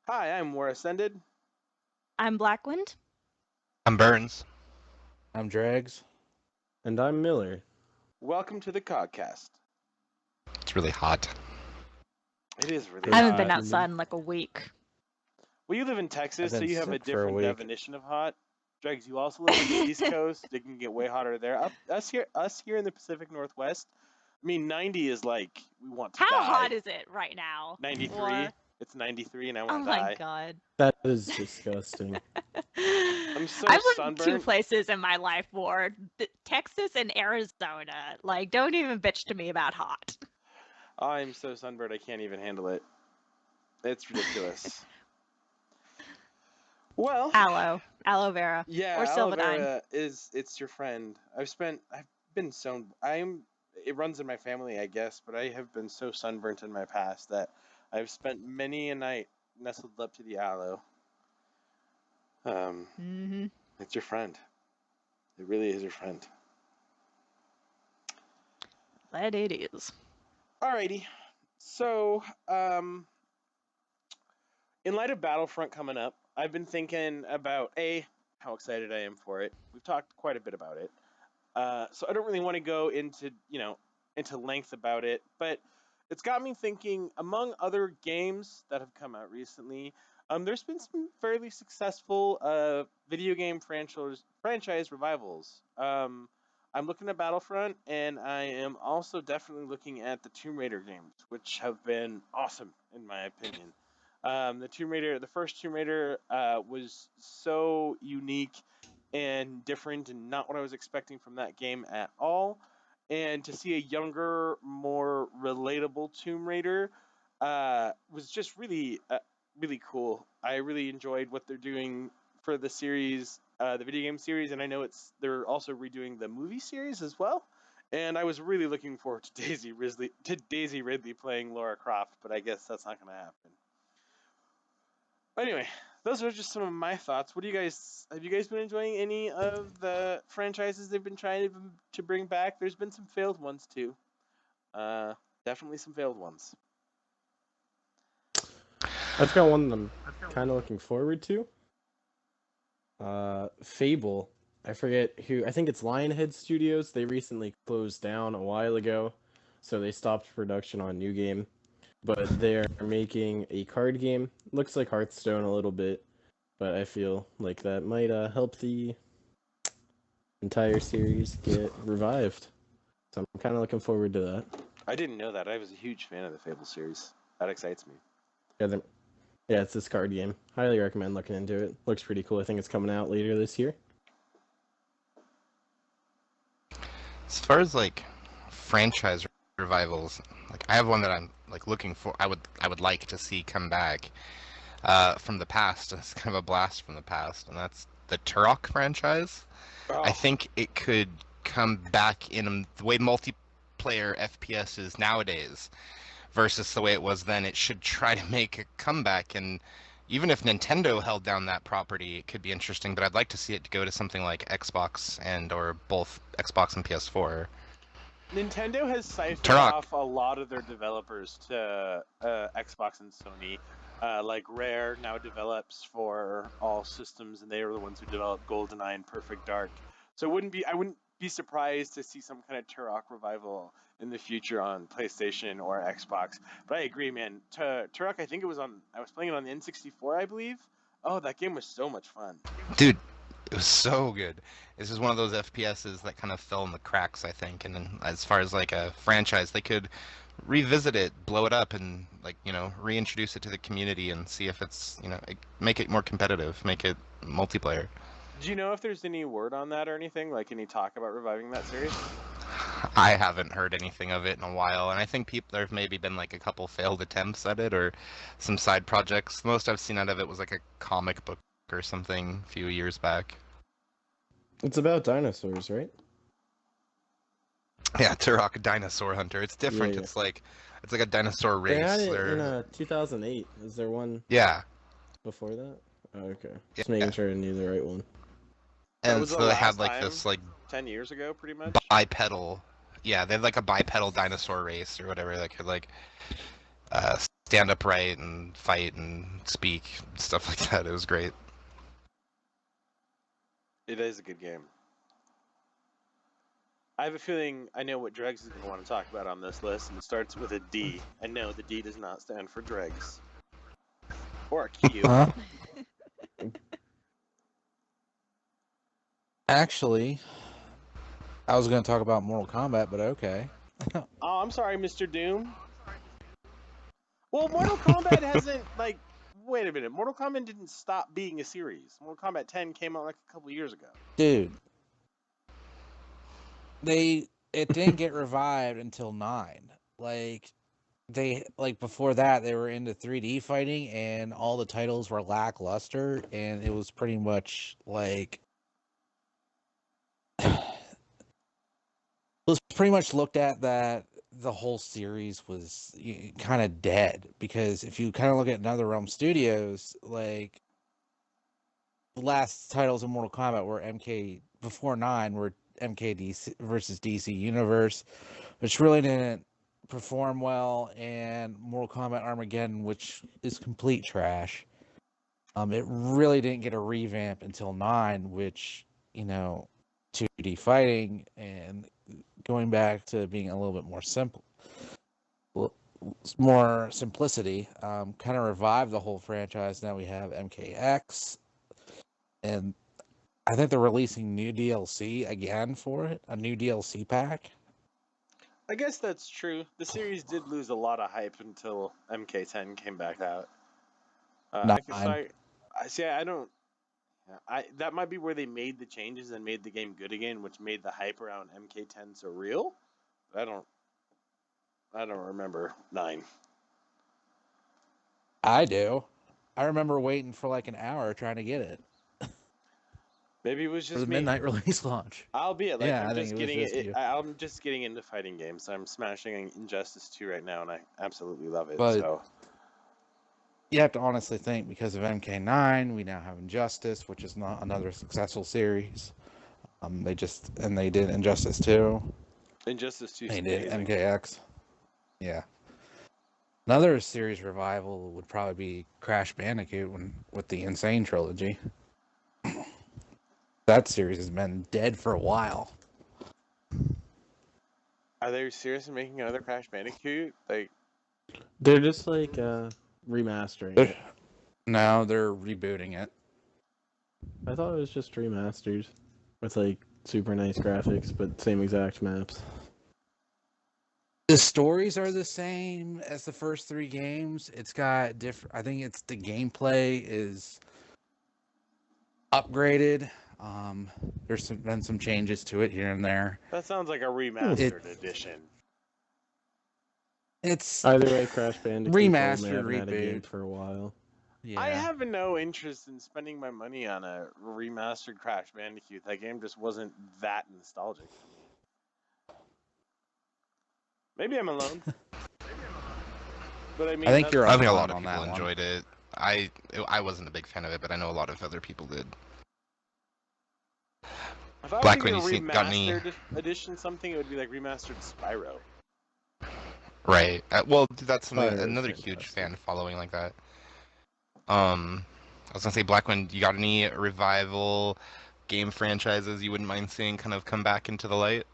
Hi, I'm War Ascended. I'm Blackwind. I'm Burns. I'm Drags. And I'm Miller. Welcome to the COGCast. It's really hot. It is really I haven't hot. been outside in like a week. Well, you live in Texas, I've so been you have a sick for a different week. definition of hot. Dregs, you also live on the East Coast. It can get way hotter there. Us here in the Pacific Northwest. I mean, 90 is like we want to How die. hot is it right now? 93. Or... It's 93, and I Oh want to my die. god. That is disgusting. I'm so I've lived in two sunburned. places in my life, War. Texas and Arizona. Like, don't even bitch to me about hot. I'm so sunburned I can't even handle it. It's ridiculous. Well, Aloe vera. yeah, Or aloe Silvadine. vera it's your friend. It runs in my family, I guess, but I have been so sunburnt in my past that I've spent many a night nestled up to the aloe. Mm-hmm. It's your friend. It really is your friend. That it is. Alrighty. So, in light of Battlefront coming up, I've been thinking about how excited I am for it. We've talked quite a bit about it. So I don't really want to go into length about it, but it's got me thinking. Among other games that have come out recently, there's been some fairly successful video game franchise revivals. I'm looking at Battlefront, and I am also definitely looking at the Tomb Raider games, which have been awesome in my opinion. The first Tomb Raider, was so unique and different and not what I was expecting from that game at all. And to see a younger, more relatable Tomb Raider was just really cool. I really enjoyed what they're doing for the series, the video game series, and I know they're also redoing the movie series as well. And I was really looking forward to Daisy Ridley playing Laura Croft, but I guess that's not going to happen. Anyway, those are just some of my thoughts. Have you guys been enjoying any of the franchises they've been trying to bring back? There's been some failed ones too. Definitely some failed ones. I've got one that I'm kind of looking forward to. Fable. I forget who. I think it's Lionhead Studios. They recently closed down a while ago, so they stopped production on New Game. But they're making a card game. Looks like Hearthstone a little bit, but I feel like that might help the entire series get revived. So I'm kind of looking forward to that. I didn't know that. I was a huge fan of the Fable series. That excites me. Yeah, it's this card game. Highly recommend looking into it. Looks pretty cool. I think it's coming out later this year. As far as like franchise revivals, like I have one that I'm like looking for. I would like to see come back from the past. It's kind of a blast from the past, and that's the Turok franchise. Oh, I think it could come back in the way multiplayer FPS is nowadays versus the way it was then. It should try to make a comeback, and even if Nintendo held down that property, it could be interesting, but I'd like to see it go to something like Xbox or both Xbox and PS4. Nintendo has siphoned Turok. off a lot of their developers to Xbox and Sony. Like Rare now develops for all systems, and they are the ones who developed GoldenEye and Perfect Dark. So I wouldn't be surprised to see some kind of Turok revival in the future on PlayStation or Xbox. But I agree, man. Turok, I think I was playing it on the N64, I believe. Oh, that game was so much fun. Dude, it was so good. This is one of those FPSs that kind of fell in the cracks, I think. And then as far as like a franchise, they could revisit it, blow it up, and reintroduce it to the community and see if it's make it more competitive, make it multiplayer. Do you know if there's any word on that or anything? Like any talk about reviving that series? I haven't heard anything of it in a while, and I think there have maybe been like a couple failed attempts at it or some side projects. The most I've seen out of it was like a comic book or something a few years back. It's about dinosaurs, right? Yeah, Turok Dinosaur Hunter. It's different. Yeah. It's like a dinosaur race. They had it in 2008. Is there one Yeah. before that? Oh, okay. Just making sure I knew the right one. And so they had like this like 10 years ago, pretty much. Bipedal. Yeah, they had like a bipedal dinosaur race or whatever that could like stand upright and fight and speak, stuff like that. It was great. It is a good game. I have a feeling I know what Dregs is going to want to talk about on this list, and it starts with a D. And no, the D does not stand for Dregs. Or a Q. Huh? Actually, I was going to talk about Mortal Kombat, but okay. Oh, I'm sorry, Mr. Doom. Well, Mortal Kombat hasn't, like... Wait a minute. Mortal Kombat didn't stop being a series. Mortal Kombat 10 came out like a couple years ago. Dude. It didn't get revived until 9. Before that they were into 3D fighting and all the titles were lackluster, and it was pretty much like looked at that the whole series was kind of dead, because if you kind of look at NetherRealm Studios, like the last titles in Mortal Kombat were before 9 were MKDC versus DC Universe, which really didn't perform well, and Mortal Kombat Armageddon, which is complete trash. It really didn't get a revamp until 9, which, 2D fighting and going back to being a little bit more simple, more simplicity, kind of revived the whole franchise. Now we have MKX, and I think they're releasing new DLC again for it, a new DLC pack. I guess that's true. The series did lose a lot of hype until MK10 came back out. That might be where they made the changes and made the game good again, which made the hype around MK10 so real. But I don't remember 9. I do. I remember waiting for like an hour trying to get it. Maybe it was just for the me. midnight release launch. Albeit, like, Yeah, I'm I just think it was getting just you. I'm just getting into fighting games. I'm smashing Injustice 2 right now, and I absolutely love it. But so you have to honestly think, because of MK9, we now have Injustice, which is not another successful series. They did Injustice 2. Injustice 2 is They did amazing. MKX. Yeah. Another series revival would probably be Crash Bandicoot with the Insane trilogy. That series has been dead for a while. Are they serious in making another Crash Bandicoot? Like, They're just like remastering it. No, they're rebooting it. I thought it was just remastered with like super nice graphics, but same exact maps. The stories are the same as the first 3 games. It's got different. I think it's the gameplay is upgraded. There's been some changes to it here and there. that sounds like a remastered edition. It's Either way, Crash Bandicoot remastered, they haven't had a game reboot. for a while. Yeah. I have no interest in spending my money on a remastered Crash Bandicoot. That game just wasn't that nostalgic for me. Maybe I'm alone. But I mean, I think you're I think a lot on of that people one. enjoyed it. I wasn't a big fan of it, but I know a lot of other people did. if I were Black, to when get a you got any- remastered edition something, it would be like remastered Spyro. Right. Well, that's Fire is another huge fantastic. fan following like that. I was gonna say, Blackwind, you got any revival game franchises you wouldn't mind seeing kind of come back into the light?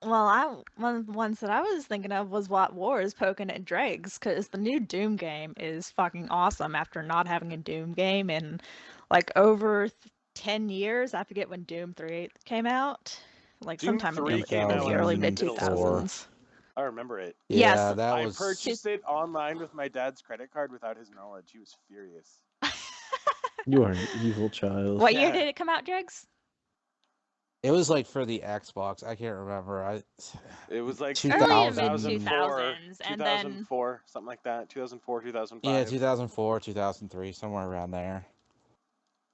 Well, one of the ones that I was thinking of was What Wars poking at Dregs, because the new Doom game is fucking awesome after not having a Doom game in like over 10 years. I forget when Doom 3 came out. Like Doom sometime 3 in came the out early in mid the middle 2000s. I remember it. Yes. Yeah, that I was. purchased it online with my dad's credit card without his knowledge. He was furious. You are an evil child. What year Yeah. did it come out, Dregs? It was like for the Xbox. I can't remember. It was like 2000. Early to mid 2004, 2000s, and then 2004, something like that. 2004, 2005. Yeah, 2004, 2003, somewhere around there.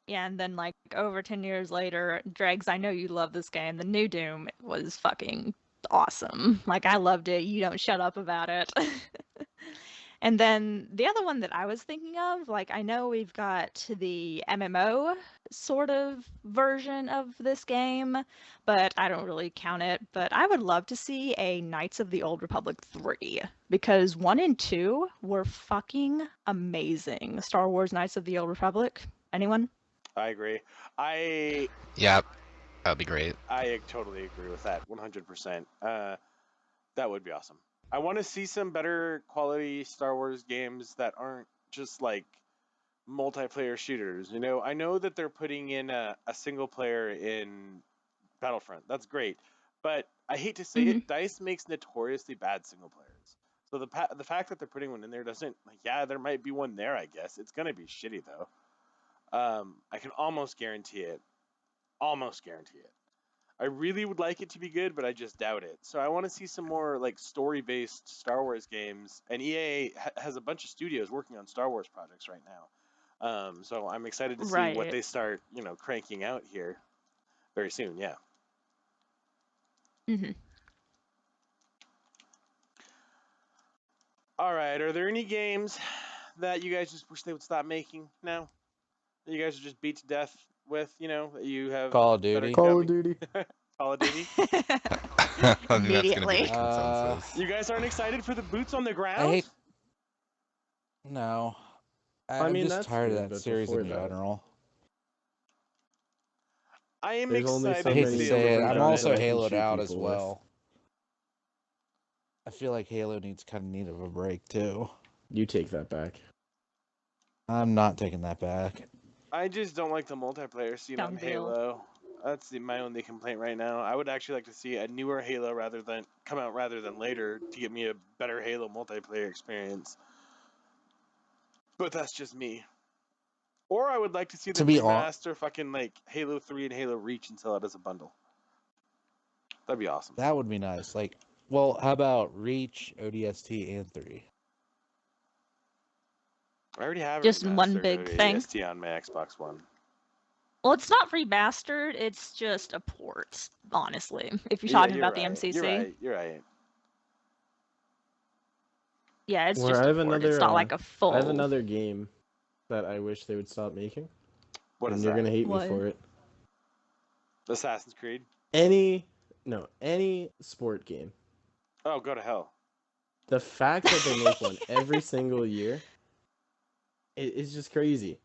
yeah, and then like over 10 years later, Dregs, I know you love this game. The new Doom was fucking awesome. Like I loved it. You don't shut up about it. And then the other one that I was thinking of, like, I know we've got the MMO sort of version of this game, but I don't really count it. But I would love to see a Knights of the Old Republic 3, because 1 and 2 were fucking amazing. Star Wars Knights of the Old Republic. Anyone? I agree. Yeah, that'd be great. I totally agree with that, 100%. That would be awesome. I want to see some better quality Star Wars games that aren't just like multiplayer shooters. You know, I know that they're putting in a single player in Battlefront. That's great, but I hate to say it, DICE makes notoriously bad single players. So the fact that they're putting one in there doesn't, like, yeah, there might be one there. I guess it's gonna be shitty though. I can almost guarantee it. Almost guarantee it. I really would like it to be good, but I just doubt it. So I want to see some more like story-based Star Wars games. And EA has a bunch of studios working on Star Wars projects right now. So I'm excited to see what Right. they start, cranking out here very soon. Yeah. Mm-hmm. All right. Are there any games that you guys just wish they would stop making now? That you guys are just beat to death with, that you have Call of better Duty. Call of coming- Duty. Call of Duty. I think that's gonna be Immediately. the consensus. You guys aren't excited for the boots on the ground? I hate. No. I'm mean, just that's tired good, of that but series in before that- general. I am There's only excited so I hate to to many see a say it. little different I'm bit guns of also it. that I can Halo'd shoot out as people with. well. I feel like Halo needs kind of need of a break too. You take that back. I'm not taking that back. I just don't like the multiplayer scene on Done deal. Halo. That's my only complaint right now. I would actually like to see a newer Halo come out rather than later to give me a better Halo multiplayer experience. But that's just me. Or I would like to see To them be hon- remaster fucking like Halo 3 and Halo Reach and sell it as a bundle. That'd be awesome. That would be nice. Like, well, how about Reach, ODST, and 3? I already have Just remastered one big thing? ODST on my Xbox One. Well, it's not remastered, it's just a port, honestly, if you're Yeah, talking you're about right. the MCC. You're right. Yeah, it's Where just I a have port. another, It's not like a full. I have another game that I wish they would stop making, What and is you're that? gonna hate What? me for it. Assassin's Creed? Any sport game. Oh, go to hell. The fact that they make one every single year, it's just crazy.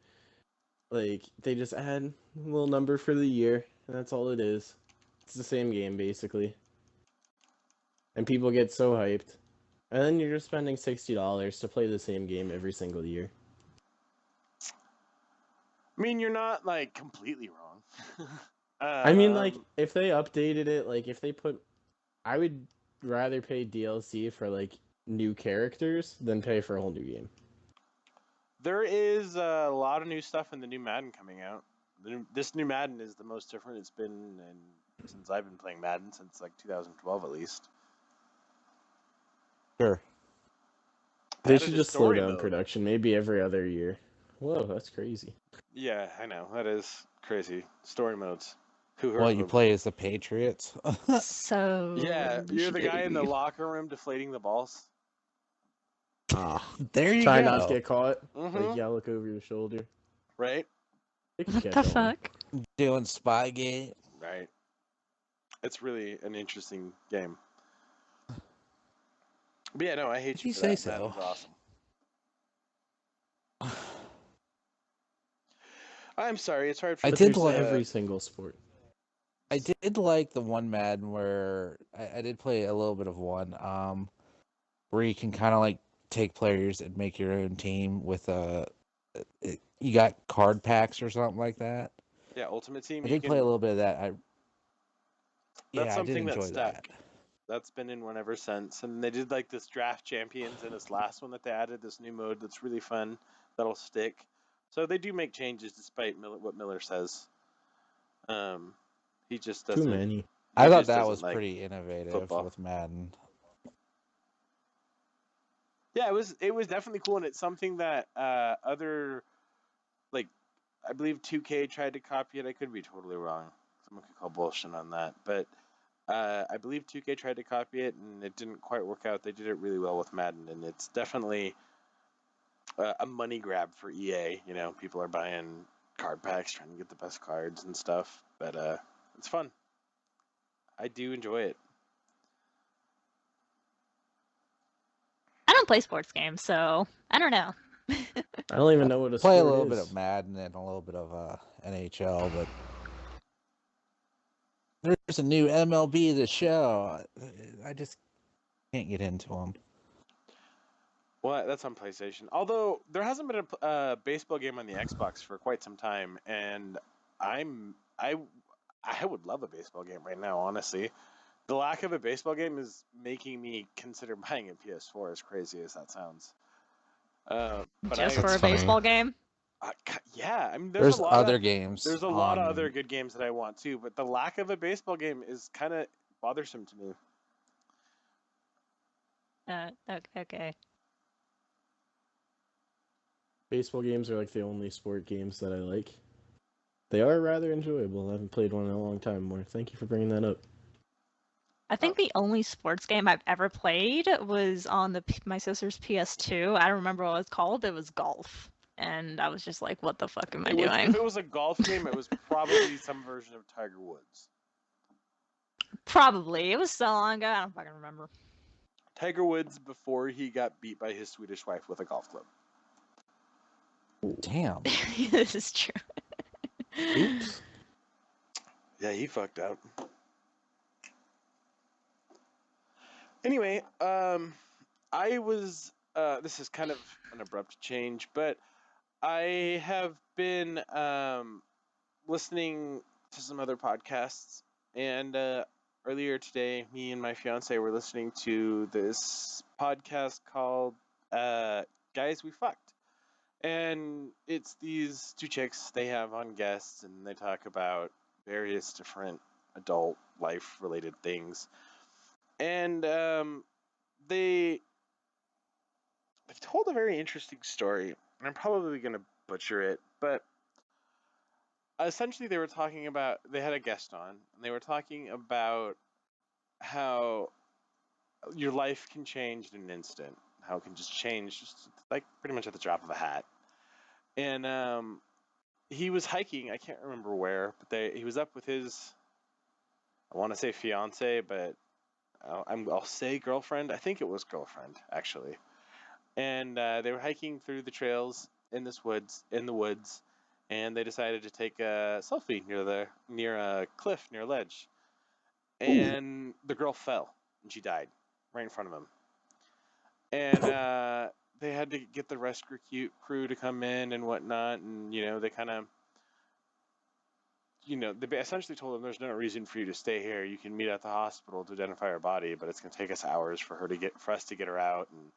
Like, they just add a little number for the year, and that's all it is. It's the same game, basically. And people get so hyped. And then you're just spending $60 to play the same game every single year. I mean, you're not, like, completely wrong. I mean, like, if they updated it, like, if they put... I would rather pay DLC for, like, new characters than pay for a whole new game. There is a lot of new stuff in the new Madden coming out. This new Madden is the most different it's been since I've been playing Madden, since, like, 2012 at least. Sure. They Added should a just slow story down mode. production, maybe every other year. Whoa, that's crazy. Yeah, I know. That is crazy. Story modes. Who heard Well, of you them? play as the Patriots. So. Yeah, you're the guy in the shitty. locker room deflating the balls. Ah, There you try go. not to get caught. Mhm. Like, yeah, look over your shoulder. Right? They can What catch the on. fuck? Doing Spygate. Right. It's really an interesting game. But yeah, no, I hate If you you for say that. so. Madden's awesome. I'm sorry, it's hard for I But did there's like every single sport. I did like the one Madden where I did play a little bit of one, where you can kind of like take players and make your own team with you got card packs or something like that. Yeah, Ultimate Team. I you did can, play a little bit of that. That's I did something that enjoy stuck. that. That's been in one ever since. And they did like this draft champions in this last one that they added, this new mode that's really fun, that'll stick. So they do make changes despite what Miller says. He just doesn't. Too many. I he thought just that doesn't was like pretty innovative football. with Madden. Yeah, it was definitely cool, and it's something that other, like, I believe 2K tried to copy it. I could be totally wrong. Someone could call bullshit on that, but I believe 2K tried to copy it, and it didn't quite work out. They did it really well with Madden, and it's definitely a money grab for EA. You know, people are buying card packs, trying to get the best cards and stuff. But it's fun. I do enjoy it. I don't play sports games, so I don't know. I don't even know what a Play a sport little is. bit of Madden and a little bit of NHL, but there's a new MLB to show. I just can't get into them. Well, that's on PlayStation. Although there hasn't been a baseball game on the Xbox for quite some time, and I would love a baseball game right now. Honestly, the lack of a baseball game is making me consider buying a PS4. As crazy as that sounds. But Just That's for a funny. baseball game. yeah, I mean, There's other games. There's a lot of other good games that I want too, but the lack of a baseball game is kind of bothersome to me. Okay. Baseball games are like the only sport games that I like. They are rather enjoyable. I haven't played one in a long time more. Thank you for bringing that up. I think the only sports game I've ever played was on my sister's PS2. I don't remember what it was called. It was golf. And I was just like, what the fuck am I doing? If it was a golf game, it was probably some version of Tiger Woods. Probably. It was so long ago, I don't fucking remember. Tiger Woods before he got beat by his Swedish wife with a golf club. Damn. This is true. Oops. Yeah, he fucked up. Anyway, I was. This is kind of an abrupt change, but I have been listening to some other podcasts, and earlier today, me and my fiance were listening to this podcast called "Guys We Fucked," and it's these two chicks they have on guests, and they talk about various different adult life-related things, and they've told a very interesting story, and I'm probably going to butcher it, but essentially they were talking about, they had a guest on, and they were talking about how your life can change in an instant, how it can just change just like pretty much at the drop of a hat. And he was hiking, I can't remember where, but he was up with his, I want to say fiance, but I'll say girlfriend. I think it was girlfriend, actually. And they were hiking through the trails in the woods, and they decided to take a selfie near a cliff, near a ledge. And the girl fell, and she died right in front of him. And they had to get the rescue crew to come in and whatnot, and they kind of, they essentially told him there's no reason for you to stay here. You can meet at the hospital to identify her body, but it's going to take us hours for us to get her out. And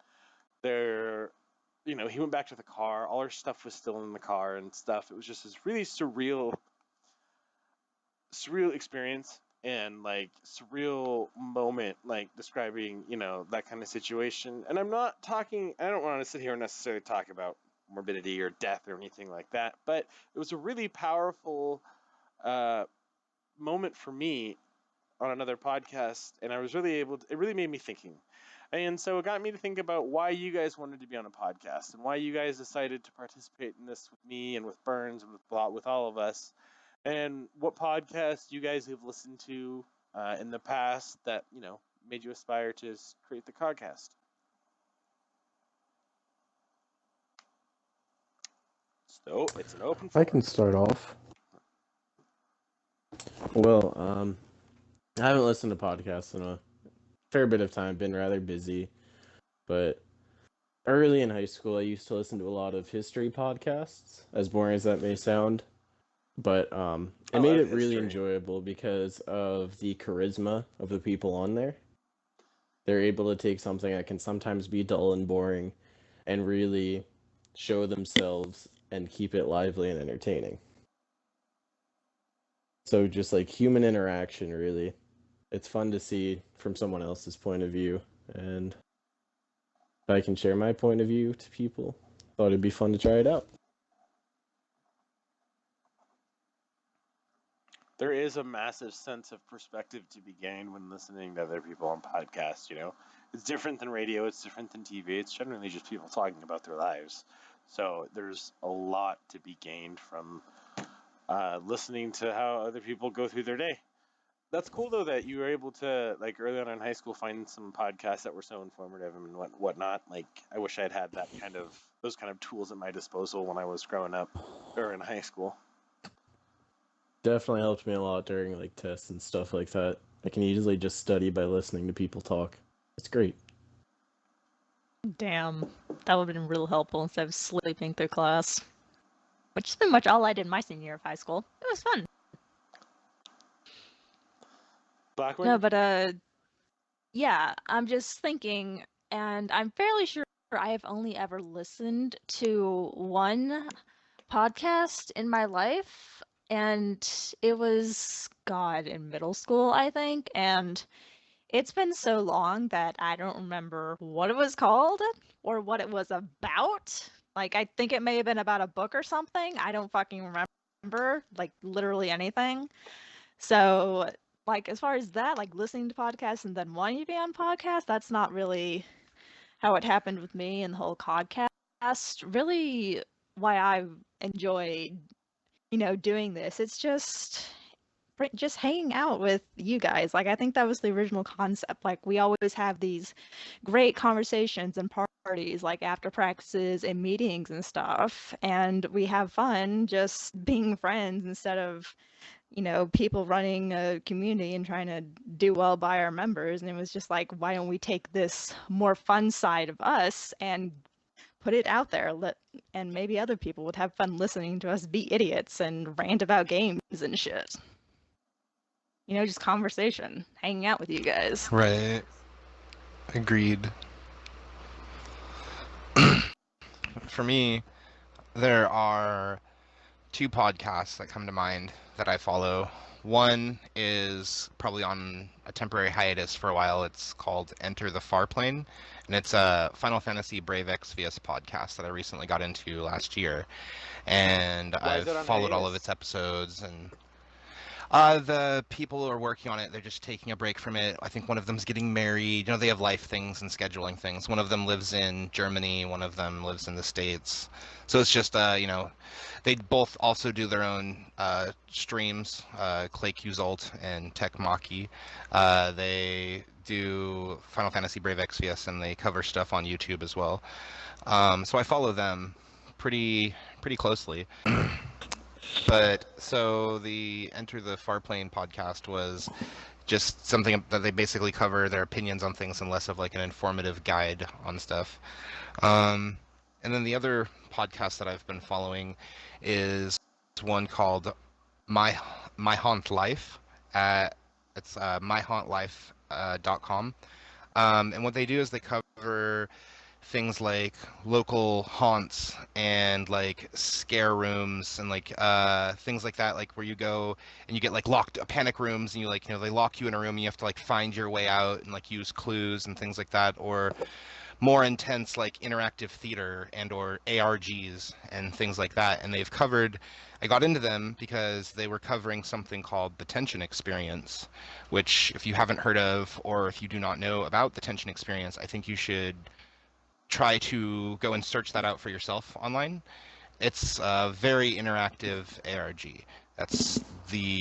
he went back to the car. All her stuff was still in the car and stuff. It was just this really surreal experience and like surreal moment, like describing, that kind of situation. And I don't want to sit here and necessarily talk about morbidity or death or anything like that, but it was a really powerful moment for me on another podcast, and I was really it really made me thinking. And so it got me to think about why you guys wanted to be on a podcast and why you guys decided to participate in this with me and with Burns and with all of us, and what podcasts you guys have listened to in the past that made you aspire to create the COGCast. So it's an open forum. I can start off. Well, I haven't listened to podcasts in a fair bit of time. Been rather busy, but early in high school, I used to listen to a lot of history podcasts. As boring as that may sound, but it made it really enjoyable because of the charisma of the people on there. They're able to take something that can sometimes be dull and boring, and really show themselves and keep it lively and entertaining. So just like human interaction, really. It's fun to see from someone else's point of view, and if I can share my point of view to people, thought it'd be fun to try it out. There is a massive sense of perspective to be gained when listening to other people on podcasts. It's different than radio, it's different than TV. It's generally just people talking about their lives. So there's a lot to be gained from listening to how other people go through their day. That's cool though that you were able to, like, early on in high school, find some podcasts that were so informative and whatnot. Like, I wish I'd had those kind of tools at my disposal when I was growing up or in high school. Definitely helped me a lot during like tests and stuff like that. I can easily just study by listening to people talk. It's great. Damn, that would have been real helpful instead of sleeping through class. Which is pretty much all I did my senior year of high school. It was fun. Blackwood? No, but yeah, I'm just thinking, and I'm fairly sure I have only ever listened to one podcast in my life, and it was, God, in middle school, I think, and it's been so long that I don't remember what it was called or what it was about. Like, I think it may have been about a book or something. I don't fucking remember, like, literally anything. So, like, as far as that, like, listening to podcasts and then wanting to be on podcasts, that's not really how it happened with me and the whole COGCast. Really, why I enjoy, doing this. It's just hanging out with you guys. Like, I think that was the original concept. Like, we always have these great conversations and parties, like after practices and meetings and stuff, and we have fun just being friends instead of people running a community and trying to do well by our members. And it was just like, why don't we take this more fun side of us and put it out there, and maybe other people would have fun listening to us be idiots and rant about games and shit. Just conversation, hanging out with you guys. Right. Agreed. For me, there are two podcasts that come to mind that I follow. One is probably on a temporary hiatus for a while. It's called Enter the Farplane, and it's a Final Fantasy Brave Exvius podcast that I recently got into last year. And Why is I've it on followed all of hiatus? its episodes, and the people who are working on it, they're just taking a break from it. I think one of them's getting married. They have life things and scheduling things. One of them lives in Germany. One of them lives in the States. So it's just, they both also do their own streams, Clay Qzult and Tech Maki. They do Final Fantasy Brave Exvius, and they cover stuff on YouTube as well. So I follow them pretty closely. But so the Enter the Farplane podcast was just something that they basically cover their opinions on things and less of like an informative guide on stuff. And then the other podcast that I've been following is one called My Haunt Life. It's myhauntlife.com. And what they do is they cover things like local haunts and like scare rooms and like things like that, like where you go and you get like locked panic rooms and you like they lock you in a room and you have to like find your way out and like use clues and things like that, or more intense like interactive theater and or ARGs and things like that. And they've covered, I got into them because they were covering something called the tension experience, which if you haven't heard of or if you do not know about the tension experience, I think you should try to go and search that out for yourself online. It's a very interactive ARG. That's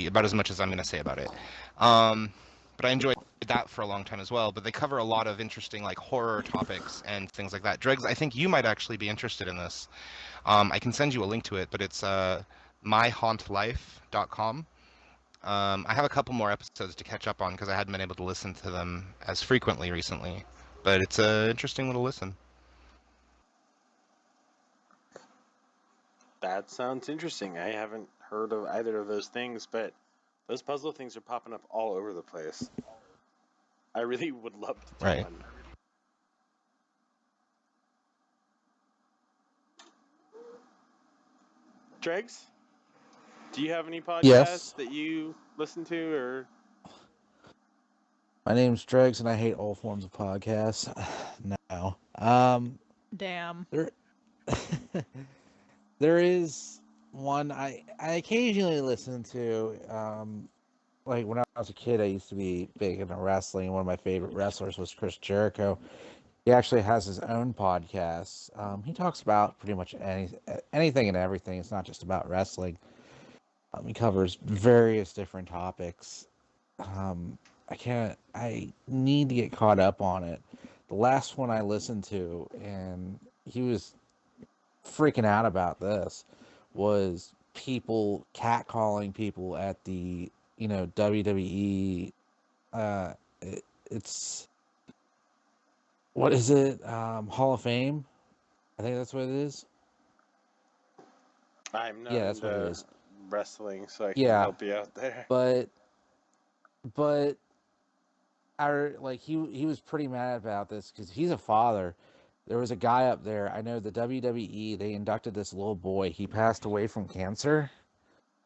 about as much as I'm going to say about it. But I enjoyed that for a long time as well. But they cover a lot of interesting like horror topics and things like that. Dregs, I think you might actually be interested in this. I can send you a link to it, but it's myhauntlife.com. I have a couple more episodes to catch up on because I hadn't been able to listen to them as frequently recently. But it's an interesting little listen. That sounds interesting. I haven't heard of either of those things, but those puzzle things are popping up all over the place. I really would love to do Right. one. Dregs, do you have any podcasts Yes. that you listen to, or My name's Dregs, and I hate all forms of podcasts. No. Damn. There is one I occasionally listen to. Like when I was a kid, I used to be big into wrestling. One of my favorite wrestlers was Chris Jericho. He actually has his own podcast. He talks about pretty much anything and everything. It's not just about wrestling. He covers various different topics. I need to get caught up on it. The last one I listened to, and he was freaking out about this, was people catcalling people at the WWE. It's what is it? Hall of Fame. I think that's what it is. I'm not Yeah, that's what it into is. wrestling, so I can't Yeah. help you out there. But he was pretty mad about this because he's a father. There was a guy up there. I know the WWE. They inducted this little boy. He passed away from cancer.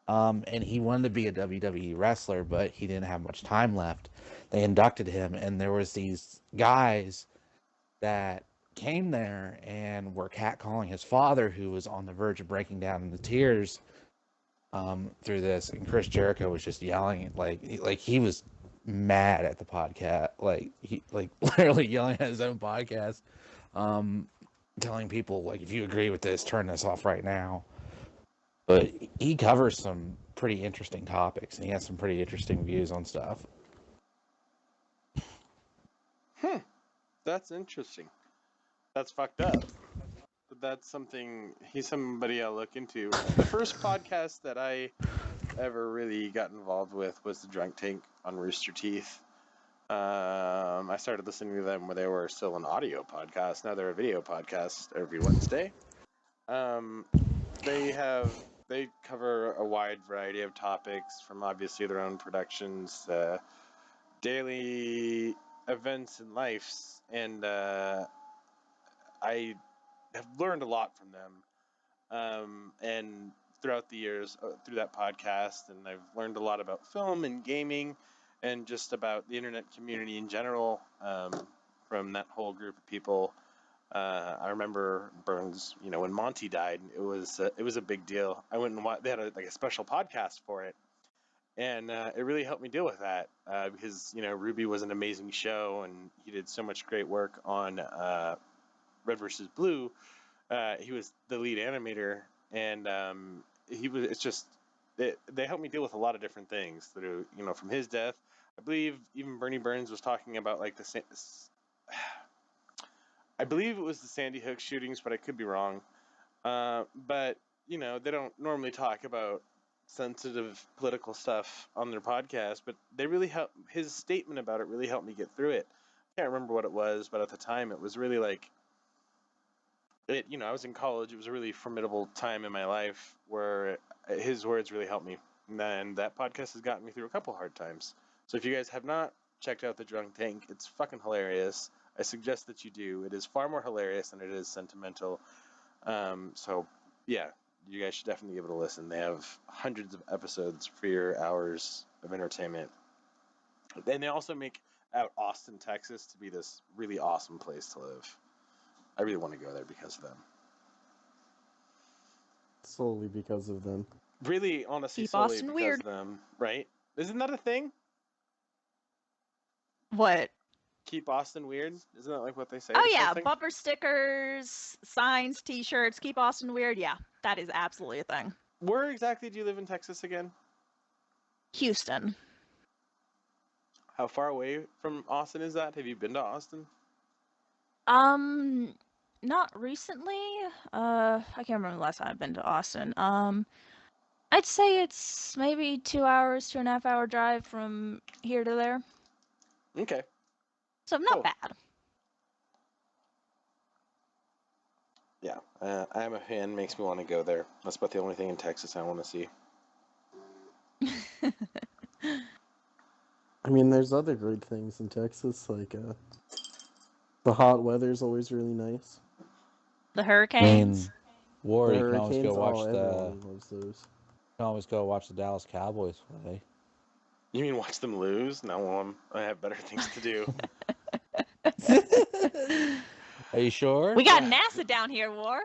And he wanted to be a WWE wrestler, but he didn't have much time left. They inducted him, and there was these guys that came there and were catcalling his father, who was on the verge of breaking down into tears through this. And Chris Jericho was just yelling, like he was mad at the podcast, he literally yelling at his own podcast, telling people like, if you agree with this, turn this off right now. But he covers some pretty interesting topics, and he has some pretty interesting views on stuff. That's interesting. That's fucked up. But that's something, he's somebody I'll look into. The first podcast that I ever really got involved with was the Drunk Tank on Rooster Teeth. I started listening to them when they were still an audio podcast. Now they're a video podcast every Wednesday. They cover a wide variety of topics, from obviously their own productions, daily events and lives, and I have learned a lot from them. And throughout the years, through that podcast, and I've learned a lot about film and gaming, and just about the internet community in general, from that whole group of people. I remember Burns, when Monty died, it was a big deal. I went and they had a special podcast for it, and it really helped me deal with that, because Ruby was an amazing show, and he did so much great work on Red versus Blue. He was the lead animator, and he was. It's just they helped me deal with a lot of different things through from his death. I believe even Bernie Burns was talking about I believe it was the Sandy Hook shootings, but I could be wrong. But they don't normally talk about sensitive political stuff on their podcast, but they really help. His statement about it really helped me get through it. I can't remember what it was, but at the time it was really like it. I was in college. It was a really formidable time in my life where his words really helped me, and that podcast has gotten me through a couple hard times. So if you guys have not checked out the Drunk Tank, it's fucking hilarious. I suggest that you do. It is far more hilarious than it is sentimental. So, yeah, you guys should definitely give it a listen. They have hundreds of episodes for your hours of entertainment. And they also make out Austin, Texas to be this really awesome place to live. I really want to go there because of them. Solely because of them. Really, honestly, Keep solely Austin because weird. of them, right? Isn't that a thing? What? Keep Austin weird? Isn't that like what they say? Oh or yeah, something? bumper stickers, signs, T-shirts. Keep Austin weird. Yeah, that is absolutely a thing. Where exactly do you live in Texas again? Houston. How far away from Austin is that? Have you been to Austin? Not recently. I can't remember the last time I've been to Austin. I'd say it's maybe 2 hours, 2.5 hour drive from here to there. Okay. So not Cool. bad. Yeah, I am a fan. Makes me want to go there. That's about the only thing in Texas I want to see. I mean, there's other great things in Texas, like the hot weather's always really nice. The hurricanes. War, The you can always hurricanes, go watch everyone loves those. You can always go watch the Dallas Cowboys play. You mean watch them lose? No, I have better things to do. Are you sure? We got Yeah. NASA down here, War.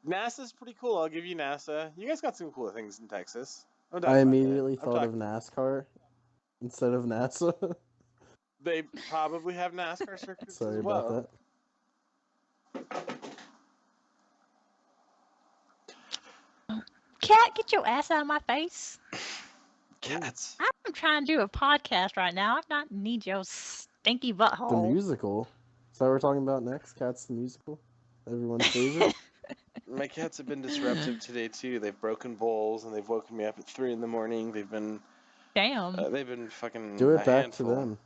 NASA's pretty cool. I'll give you NASA. You guys got some cool things in Texas. No doubt I about that. immediately I've thought of talked- NASCAR instead of NASA. They probably have NASCAR circuits Sorry as well. about that. Cat, get your ass out of my face. Cats. I'm trying to do a podcast right now. I not need your stinky The butthole. musical. Is that what we're talking about next? Cats the musical? Everyone's favorite? My cats have been disruptive today too. They've broken bowls and they've woken me up at 3 in the morning. They've been fucking Do a it back handful. to them.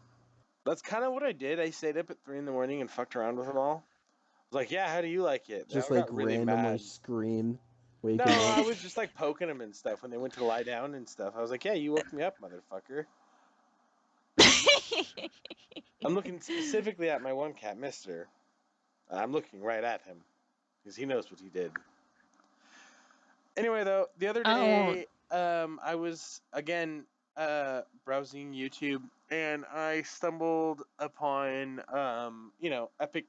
That's kind of what I did. I stayed up at 3 in the morning and fucked around with them all. I was like, yeah, how do you like it? They Just all like got really randomly mad. scream, wake No, them I up. was just like poking them and stuff when they went to lie down and stuff. I was like, yeah, you woke me up, motherfucker. I'm looking specifically at my one cat, Mister. I'm looking right at him because he knows what he did. Anyway, though, the other day, I was again browsing YouTube and I stumbled upon epic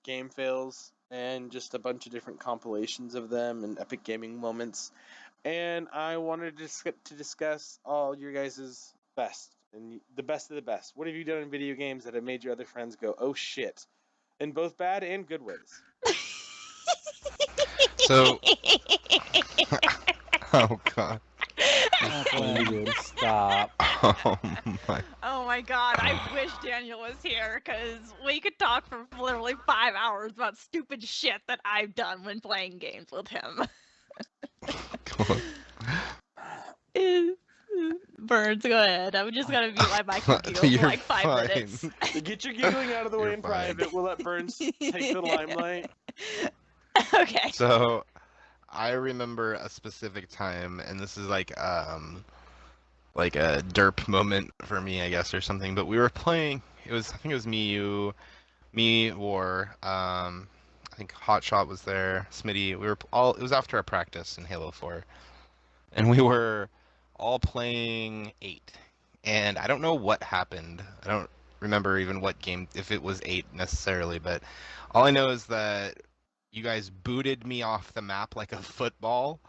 game fails and just a bunch of different compilations of them and epic gaming moments. And I wanted to discuss all your guys' best and the best of the best. What have you done in video games that have made your other friends go, oh shit, in both bad and good ways? So, oh god. Stop. Oh my. Oh my god, I wish Daniel was here because we could talk for literally 5 hours about stupid shit that I've done when playing games with him. God. Burns, go ahead. I'm just gonna mute my mic and giggle You're for like 5 fine. minutes. Get your giggling out of the way You're in fine. private. We'll let Burns take the limelight. Okay. So, I remember a specific time, and this is like a derp moment for me, I guess, or something. But we were playing. I think it was me, War. I think Hotshot was there. Smitty. We were all. It was after our practice in Halo 4, and we were all playing 8. And I don't know what happened. I don't remember even what game, if it was 8 necessarily, but all I know is that you guys booted me off the map like a football,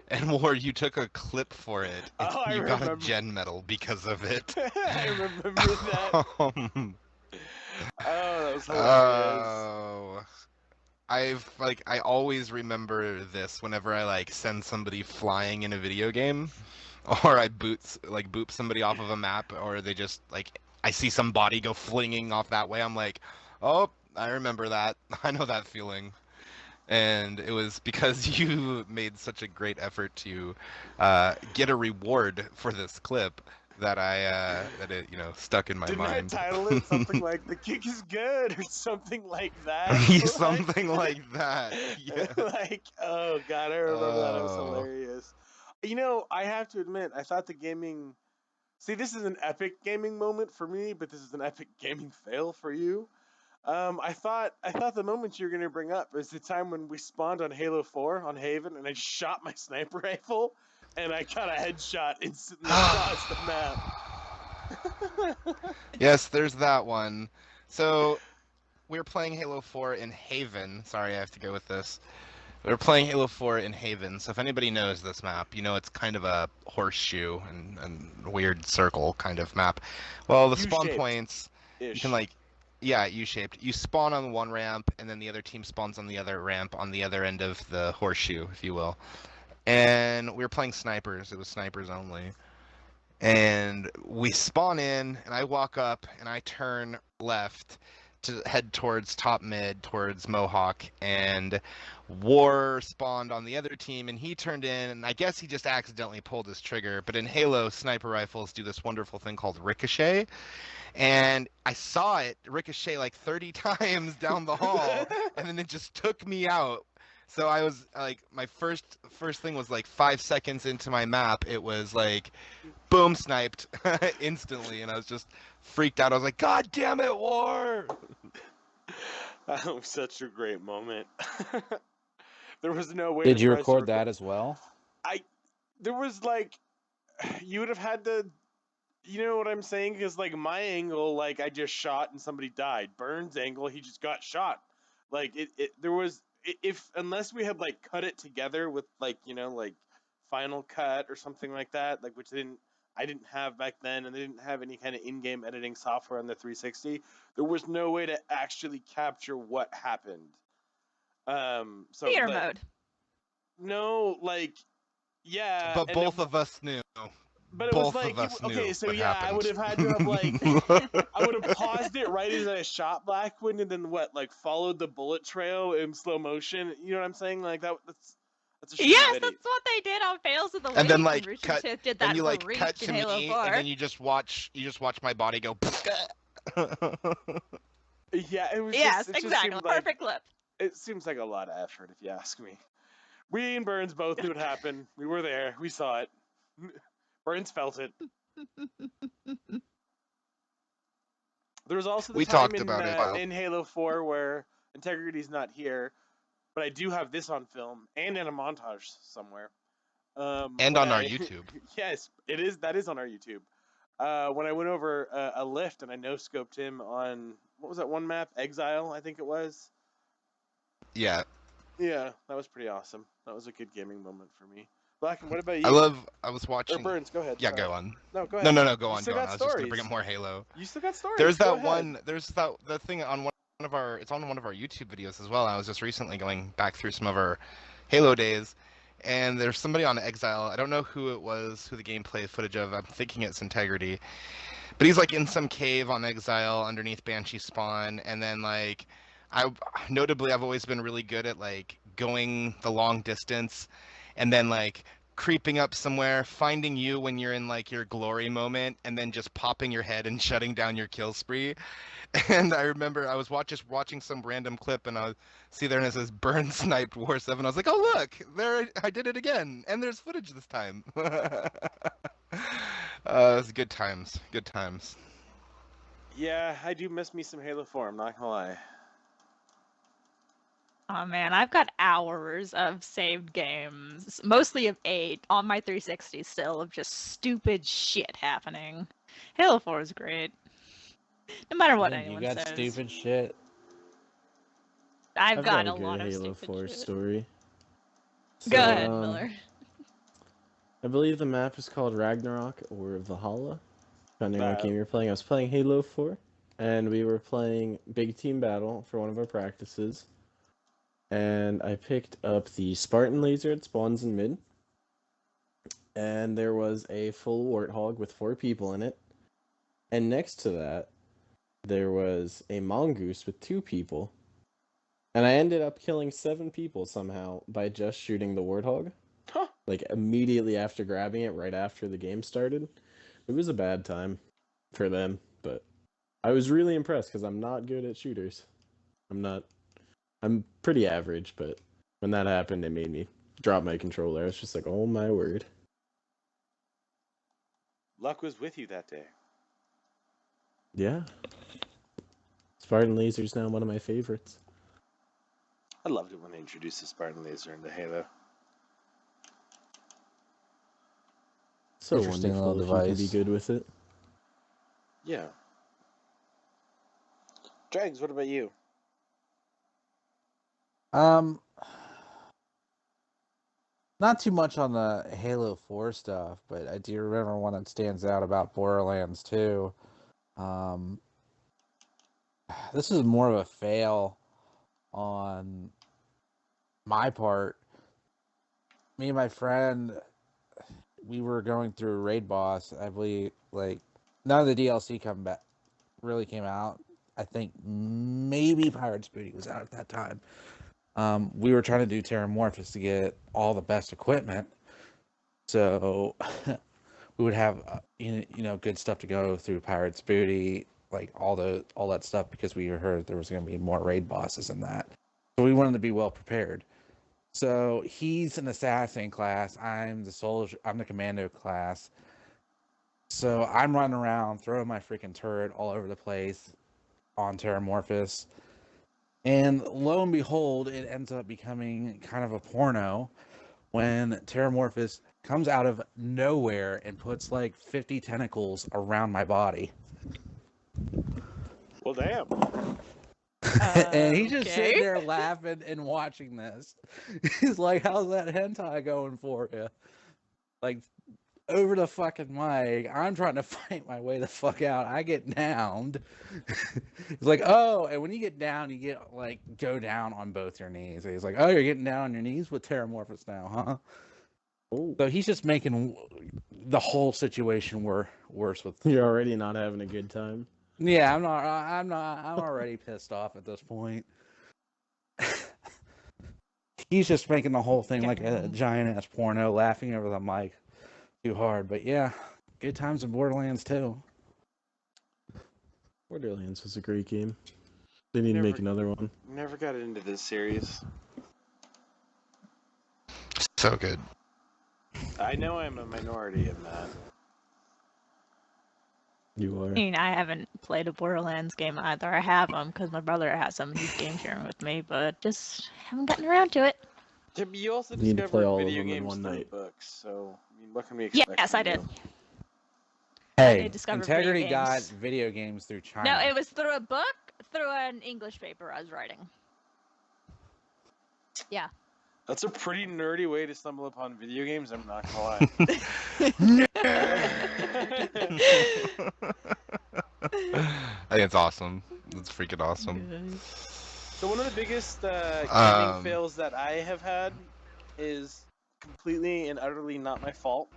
and War, you took a clip for it. And Oh, I you got a remember. gen medal because of it. I remember that. Oh, that was hilarious. Oh. I always remember this whenever I send somebody flying in a video game, or I boop somebody off of a map, or they just I see some body go flinging off that way. I'm like, oh, I remember that. I know that feeling. And it was because you made such a great effort to get a reward for this clip that it stuck in my Didn't mind. I title it something like "The Kick is Good" or something like that? Something like that. Yeah. Oh god, I remember that. It was hilarious. I have to admit, I thought the gaming. See, this is an epic gaming moment for me, but this is an epic gaming fail for you. I thought the moment you were gonna bring up is the time when we spawned on Halo 4 on Haven, and I shot my sniper rifle, and I got a headshot instantly across the map. Yes, there's that one. So we were playing Halo 4 in Haven. Sorry, I have to go with this. We were playing Halo 4 in Haven. So if anybody knows this map, it's kind of a horseshoe and weird circle kind of map. Well, the spawn U-shaped. points, you Ish. can yeah, U-shaped. You spawn on one ramp, and then the other team spawns on the other ramp on the other end of the horseshoe, if you will. And we were playing snipers. It was snipers only. And we spawn in, and I walk up, and I turn left to head towards top mid, towards Mohawk, and War spawned on the other team, and he turned in, and I guess he just accidentally pulled his trigger. But in Halo, sniper rifles do this wonderful thing called ricochet, and I saw it ricochet like 30 times down the hall, and then it just took me out. So I was my first thing was 5 seconds into my map, it was boom, sniped instantly, and I was just freaked out. I was like, God damn it, War! That was such a great moment. There was no way. Did you for us to record that as well? There was you would have had to. You know what I'm saying? Because my angle, I just shot and somebody died. Burns' angle, he just got shot. There was unless we had cut it together with Final Cut or something like that, which I didn't have back then, and they didn't have any kind of in-game editing software on the 360. There was no way to actually capture what happened. So Theater mode. No, like, yeah. But both of us knew. But it was Both like, of us knew okay, so what yeah, I happened. would have had to have like, I would have paused it right as I shot Blackwind, and then followed the bullet trail in slow motion. You know what I'm saying? Like that's a shitty Yes, video. that's what they did on Fails of the And then Week, like and Richard cut. Tiff did Then that you for like Reach cut in to Halo me, 4. and then you just watch my body go. Yeah, it was Yes, just, it just exactly. seemed like, Perfect clip. it seems like a lot of effort, if you ask me. We and Burns both knew what happened. We were there. We saw it. Burns felt it. There was also the We time talked in about it. in Halo 4 where Integrity's not here, but I do have this on film and in a montage somewhere. And when on our I- YouTube. Yes, it is. That is on our YouTube. When I went over a lift and I no-scoped him on, what was that one map? Exile, I think it was. Yeah, Yeah, that was pretty awesome. That was a good gaming moment for me. Black, and what about you? I was watching. Or Burns, go ahead. Yeah, sorry. go on. No, go ahead. No, go You on, still go on. got I was just gonna bring stories. up more Halo. You still got stories. There's Go that ahead. one. There's the thing on one of our. It's on one of our YouTube videos as well. I was just recently going back through some of our Halo days, and there's somebody on Exile. I don't know who it was, who the gameplay footage of. I'm thinking it's Integrity, but he's like in some cave on Exile underneath Banshee spawn, and then like, I've always been really good at like going the long distance, and then like creeping up somewhere, finding you when you're in like your glory moment, and then just popping your head and shutting down your kill spree. And I remember I was just watching some random clip, and I see there and it says "Burn sniped War 7." I was like, "Oh look, there! I did it again!" And there's footage this time. It was good times. Good times. Yeah, I do miss me some Halo 4, I'm not gonna lie. Oh man, I've got hours of saved games, mostly of 8, on my 360 still, of just stupid shit happening. Halo 4 is great. No matter what Man, anyone you got says. stupid shit. I've got a good lot of Halo stupid 4 shit. story. Go So, ahead, Miller. I believe the map is called Ragnarok or Valhalla, depending on what That- game you're playing. I was playing Halo 4, and we were playing Big Team Battle for one of our practices. And I picked up the Spartan laser. It spawns in mid. And there was a full warthog with 4 people in it. And next to that, there was a mongoose with 2 people. And I ended up killing 7 people somehow by just shooting the warthog. Huh. Like immediately after grabbing it, right after the game started. It was a bad time for them, but I was really impressed because I'm not good at shooters. I'm pretty average, but when that happened, it made me drop my controller. I was just like, oh my word. Luck was with you that day. Yeah. Spartan Laser's now one of my favorites. I loved it when they introduced the Spartan Laser into Halo. So Interesting wonderful little if you can be device. good with it. Yeah. Drags, what about you? Not too much on the Halo 4 stuff, but I do remember one that stands out about Borderlands 2. This is more of a fail on my part. Me and my friend, we were going through a raid boss. I believe, like, none of the DLC really came out. I think maybe Pirates Booty was out at that time. We were trying to do Terramorphous to get all the best equipment, so we would have good stuff to go through Pirates Booty, like all that stuff, because we heard there was going to be more raid bosses in that. So we wanted to be well prepared. So he's an assassin class. I'm the commando class. So I'm running around throwing my freaking turret all over the place on Terramorphous. And lo and behold, it ends up becoming kind of a porno when Terramorphous comes out of nowhere and puts like 50 tentacles around my body. Well, damn. And he's just Okay. sitting there laughing and watching this. He's like, how's that hentai going for you? Like, over the fucking mic. I'm trying to fight my way the fuck out. I get downed. It's like, oh, and when you get down, you get like go down on both your knees. He's like, oh, you're getting down on your knees with Terramorphous now, huh? Oh, So he's just making the whole situation worse with. you're already not having a good time. Yeah, I'm already pissed off at this point. He's just making the whole thing like a giant ass porno, laughing over the mic too hard. But yeah, good times in Borderlands 2. Borderlands was a great game. They need to make another one. Never got into this series. So good. I know I'm a minority in that. You I are. mean, I haven't played a Borderlands game either. I have them because my brother has some. He's game sharing with me, but just haven't gotten around to it. Yeah, but you also You need to play discovered all of video them in games one through night. books, so I mean, what can we expect? Yes, from I did. you? Hey, discovered Integrity video got games. video games through China. No, it was through a book, through an English paper I was writing. Yeah. That's a pretty nerdy way to stumble upon video games, I'm not gonna lie. I think it's awesome. It's freaking awesome. So one of the biggest gaming fails that I have had is completely and utterly not my fault.